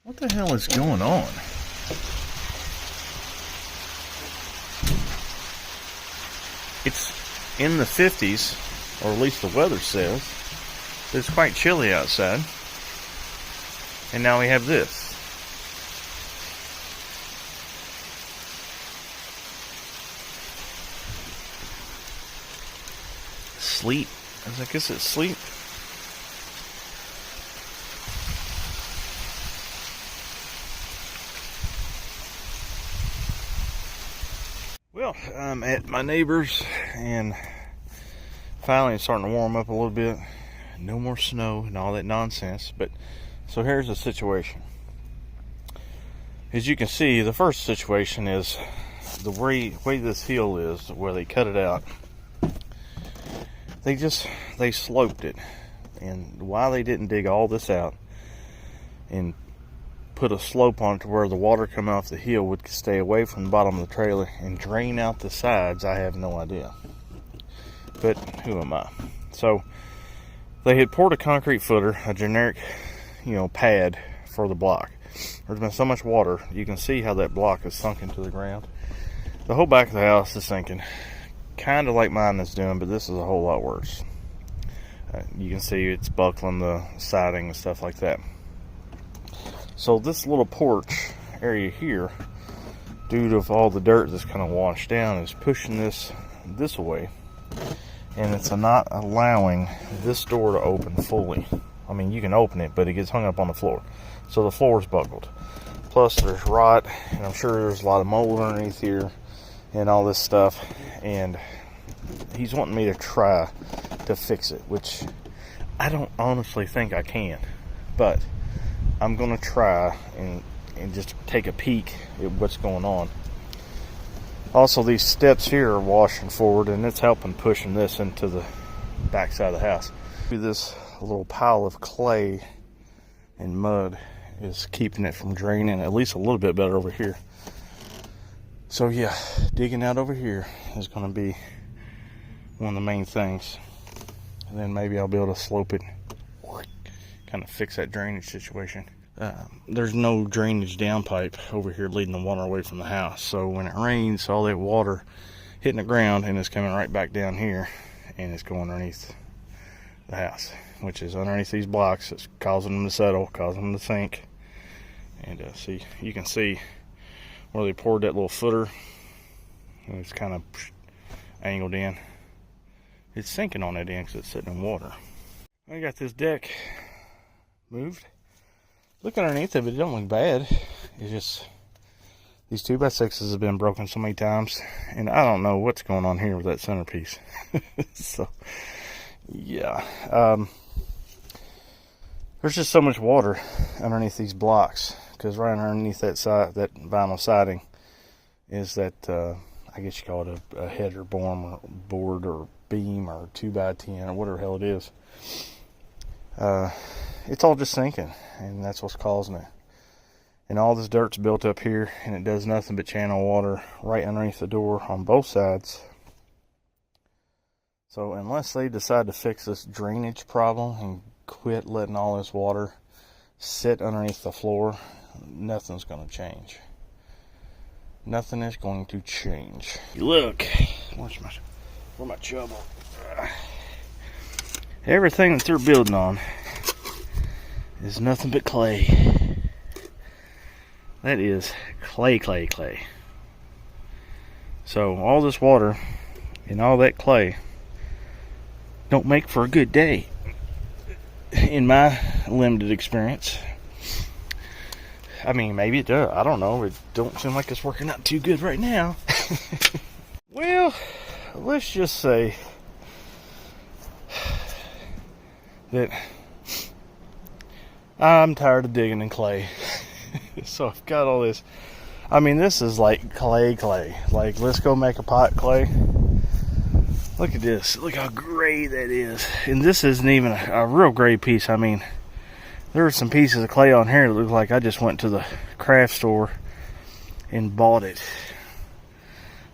What the hell is going on? It's in the 50s, or at least the weather says. It's quite chilly outside. And now we have this. Sleep. I guess it's sleep. Well, I'm at my neighbor's and finally it's starting to warm up a little bit. No more snow and all that nonsense. But so here's the situation. As you can see, the first situation is the way this hill is, where they cut it out. They sloped it. And why they didn't dig all this out and put a slope on it to where the water coming off the hill would stay away from the bottom of the trailer and drain out the sides, I have no idea. But who am I? So they had poured a concrete footer, a generic, pad for the block. There's been so much water, you can see how that block is sunk into the ground. The whole back of the house is sinking, kind of like mine is doing, but this is a whole lot worse. You can see it's buckling the siding and stuff like that. So this little porch area here, due to all the dirt that's kind of washed down, is pushing this away. And it's not allowing this door to open fully. I mean, you can open it, but it gets hung up on the floor. So the floor is buckled. Plus there's rot, and I'm sure there's a lot of mold underneath here and all this stuff. And he's wanting me to try to fix it, which I don't honestly think I can. But I'm going to try and just take a peek at what's going on. Also, these steps here are washing forward, and it's helping pushing this into the back side of the house. This little pile of clay and mud is keeping it from draining at least a little bit better over here. So yeah, digging out over here is going to be one of the main things. And then maybe I'll be able to slope it, kind of fix that drainage situation. There's no drainage downpipe over here leading the water away from the house. So when it rains, all that water hitting the ground and it's coming right back down here and it's going underneath the house, which is underneath these blocks. It's causing them to settle, causing them to sink. And see, you can see where they poured that little footer. And it's kind of angled in. It's sinking on that end because it's sitting in water. I got this deck moved. Look underneath of it, it don't look bad. It's just these 2x6s have been broken so many times, and I don't know what's going on here with that centerpiece. So yeah, there's just so much water underneath these blocks, because right underneath that vinyl siding is that I guess you call it a header board or beam or 2x10 or whatever the hell it is. It's all just sinking, and that's what's causing it. And all this dirt's built up here, and it does nothing but channel water right underneath the door on both sides. So unless they decide to fix this drainage problem and quit letting all this water sit underneath the floor, nothing's going to change. Nothing is going to change. Look, where's my shovel? Everything that they're building on is nothing but clay. That is clay. So all this water and all that clay don't make for a good day, in my limited experience. I mean, maybe it does. I don't know. It don't seem like it's working out too good right now. Well, let's just say that I'm tired of digging in clay. So I've got all this. I mean, this is like clay. Like, let's go make a pot clay. Look at this. Look how gray that is. And this isn't even a real gray piece. I mean, there are some pieces of clay on here that look like I just went to the craft store and bought it.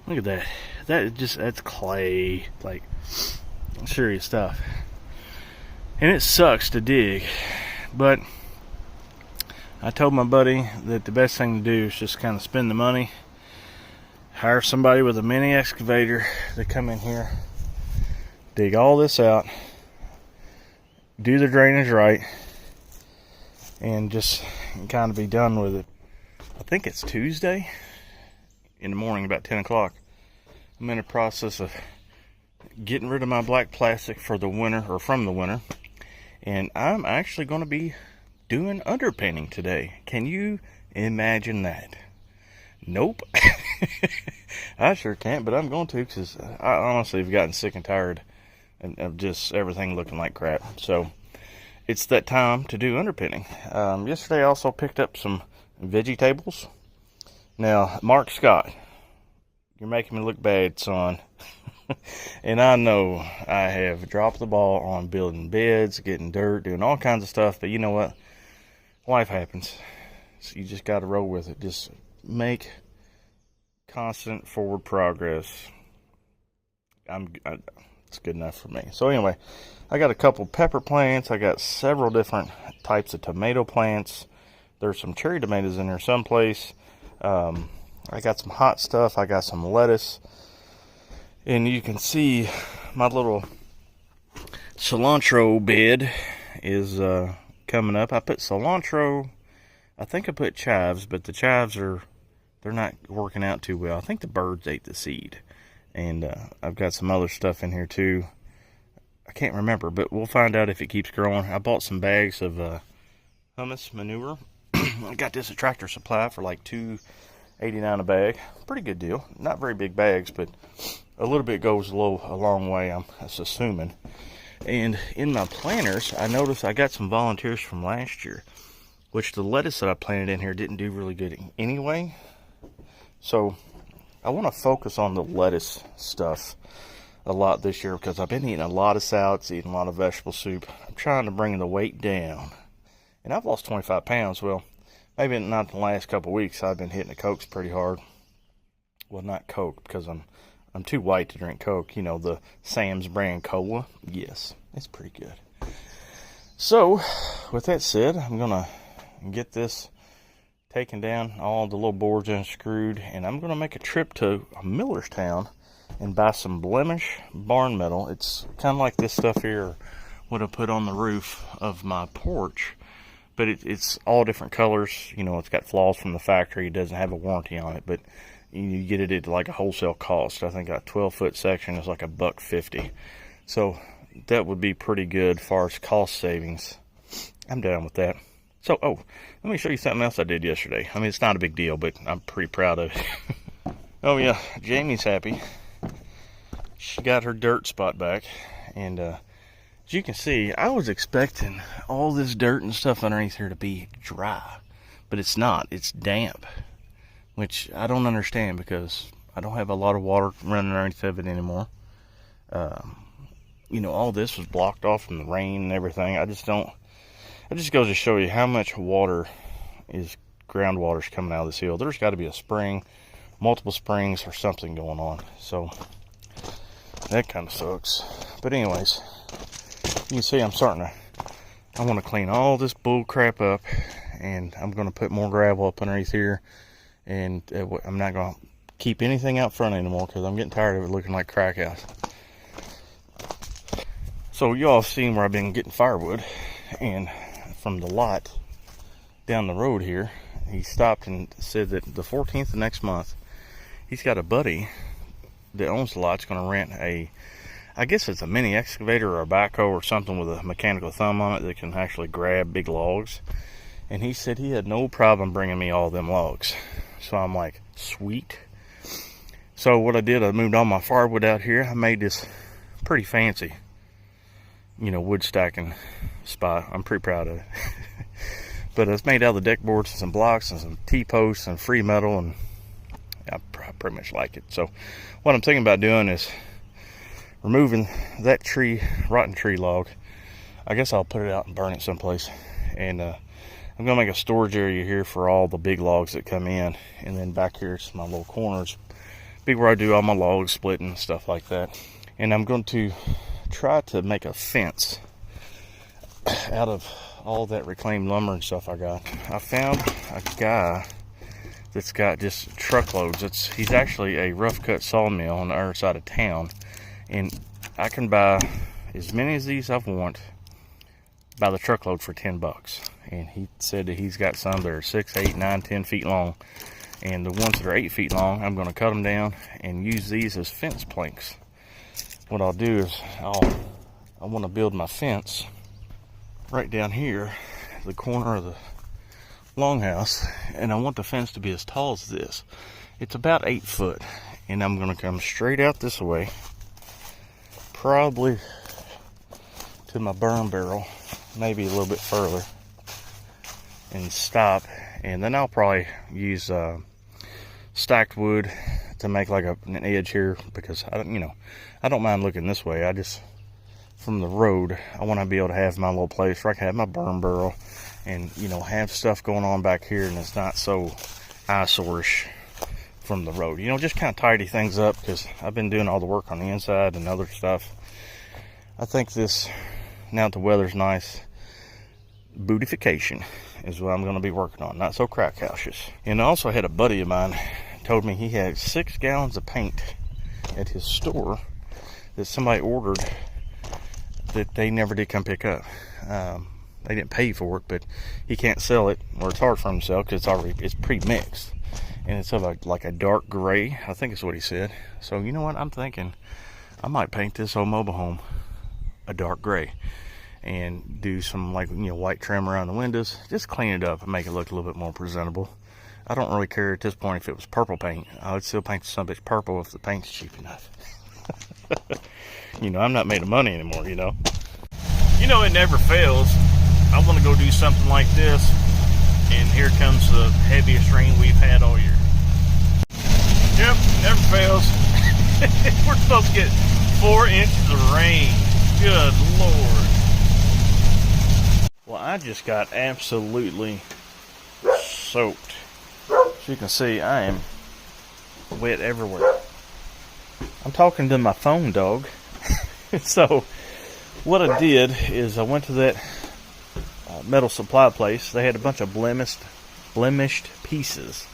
Look at that. That's clay. Like, serious stuff. And it sucks to dig, but I told my buddy that the best thing to do is just kind of spend the money, hire somebody with a mini excavator to come in here, dig all this out, do the drainage right, and just kind of be done with it. I think it's Tuesday in the morning, about 10 o'clock. I'm in the process of getting rid of my black plastic for the winter, or from the winter, and I'm actually going to be doing underpainting today. Can you imagine that? Nope. I sure can't, but I'm going to, because I honestly have gotten sick and tired of just everything looking like crap. So it's that time to do underpainting. Yesterday I also picked up some veggie tables. Now, Mark Scott, you're making me look bad, son. And I know I have dropped the ball on building beds, getting dirt, doing all kinds of stuff, but you know what? Life happens. So you just got to roll with it. Just make constant forward progress. It's good enough for me. So anyway, I got a couple pepper plants. I got several different types of tomato plants. There's some cherry tomatoes in there someplace. I got some hot stuff. I got some lettuce. And you can see my little cilantro bed is coming up. I put cilantro, I think I put chives, but the chives they're not working out too well. I think the birds ate the seed. And I've got some other stuff in here too. I can't remember, but we'll find out if it keeps growing. I bought some bags of humus manure. I got this at Tractor Supply for like $2.89 a bag. Pretty good deal. Not very big bags, but a little bit goes a long way, I'm assuming. And in my planters, I noticed I got some volunteers from last year, which the lettuce that I planted in here didn't do really good anyway. So I want to focus on the lettuce stuff a lot this year, because I've been eating a lot of salads, eating a lot of vegetable soup. I'm trying to bring the weight down. And I've lost 25 pounds. Well, maybe not in the last couple of weeks. I've been hitting the Cokes pretty hard. Well, not Coke, because I'm too white to drink Coke. You know, the Sam's brand cola. Yes, it's pretty good. So, with that said, I'm going to get this taken down, all the little boards unscrewed, and I'm going to make a trip to Millerstown and buy some Blemish barn metal. It's kind of like this stuff here, what I put on the roof of my porch, but it's all different colors. You know, it's got flaws from the factory. It doesn't have a warranty on it, but you get it at like a wholesale cost. I think a 12-foot section is like $1.50. So that would be pretty good as far as cost savings. I'm down with that. So, let me show you something else I did yesterday. I mean, it's not a big deal, but I'm pretty proud of it. Oh yeah, Jamie's happy. She got her dirt spot back. And as you can see, I was expecting all this dirt and stuff underneath here to be dry. But it's not. It's damp. Which I don't understand, because I don't have a lot of water running underneath of it anymore. You know, all this was blocked off from the rain and everything. It just goes to show you how much groundwater's coming out of this hill. There's got to be a spring, multiple springs, or something going on. So that kind of sucks. But anyways, you can see I want to clean all this bull crap up, and I'm going to put more gravel up underneath here. And I'm not going to keep anything out front anymore, because I'm getting tired of it looking like crack house. So you all have seen where I've been getting firewood, and from the lot down the road here, he stopped and said that the 14th of next month, he's got a buddy that owns the lot. He's going to rent I guess it's a mini excavator or a backhoe or something with a mechanical thumb on it that can actually grab big logs. And he said he had no problem bringing me all them logs. So I'm like, sweet. So what I did, I moved all my firewood out here. I made this pretty fancy, you know, wood stacking spot. I'm pretty proud of it. But it's made out of the deck boards and some blocks and some T-posts and free metal, and I pretty much like it. So what I'm thinking about doing is removing that rotten tree log. I guess I'll put it out and burn it someplace. And I'm gonna make a storage area here for all the big logs that come in, and then back here is my little corners, big where I do all my log splitting and stuff like that. And I'm going to try to make a fence out of all that reclaimed lumber and stuff I got. I found a guy that's got just truckloads. He's actually a rough cut sawmill on the other side of town, and I can buy as many as these I want by the truckload for $10. And he said that he's got some that are 6, 8, 9, 10 feet long, and the ones that are 8 feet long, I'm going to cut them down and use these as fence planks. What I'll do is I want to build my fence right down here, the corner of the longhouse, and I want the fence to be as tall as this. It's about 8 foot, and I'm going to come straight out this way, probably to my burn barrel, maybe a little bit further, and stop. And then I'll probably use stacked wood to make like an edge here, because I don't mind looking this way. I just, from the road, I want to be able to have my little place where I can have my burn barrel and have stuff going on back here, and it's not so eyesore-ish from the road. Just kind of tidy things up, because I've been doing all the work on the inside and other stuff. I think this, now that the weather's nice, bootification is what I'm going to be working on, not so crack houses. And I also had a buddy of mine told me he had 6 gallons of paint at his store that somebody ordered that they never did come pick up. They didn't pay for it, but he can't sell it, or it's hard for him to sell because it's pre-mixed, and it's of like a dark gray, I think is what he said. So you know what, I'm thinking I might paint this old mobile home a dark gray and do some white trim around the windows, just clean it up and make it look a little bit more presentable. I don't really care at this point if it was purple paint. I would still paint some bitch purple if the paint's cheap enough. I'm not made of money anymore, it never fails. I want to go do something like this, and here comes the heaviest rain we've had all year. Yep, never fails. We're supposed to get 4 inches of rain. Good Lord. Well, I just got absolutely soaked. As you can see, I am wet everywhere. I'm talking to my phone, dog. So what I did is I went to that metal supply place. They had a bunch of blemished pieces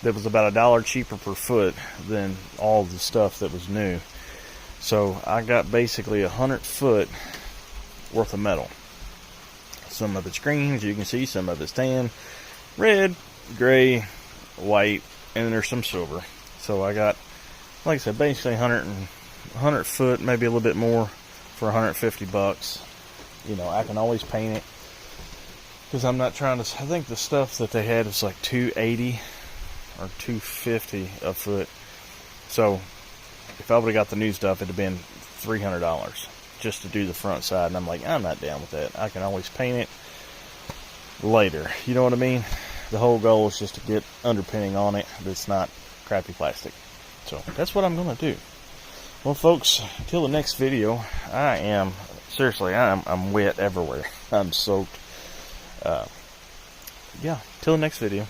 that was about $1 cheaper per foot than all the stuff that was new. So I got basically 100 foot worth of metal. Some of it's green, as you can see, some of it's tan, red, gray, white, and there's some silver. So I got, like I said, basically 100 foot, maybe a little bit more for $150. I can always paint it, because I'm not trying to, I think the stuff that they had was like $280 or $250 a foot. So if I would have got the new stuff, it'd have been $300 just to do the front side. And I'm like, I'm not down with that. I can always paint it later. You know what I mean? The whole goal is just to get underpinning on it that's not crappy plastic. So that's what I'm going to do. Well, folks, until the next video, I'm wet everywhere. I'm soaked. Yeah, till the next video.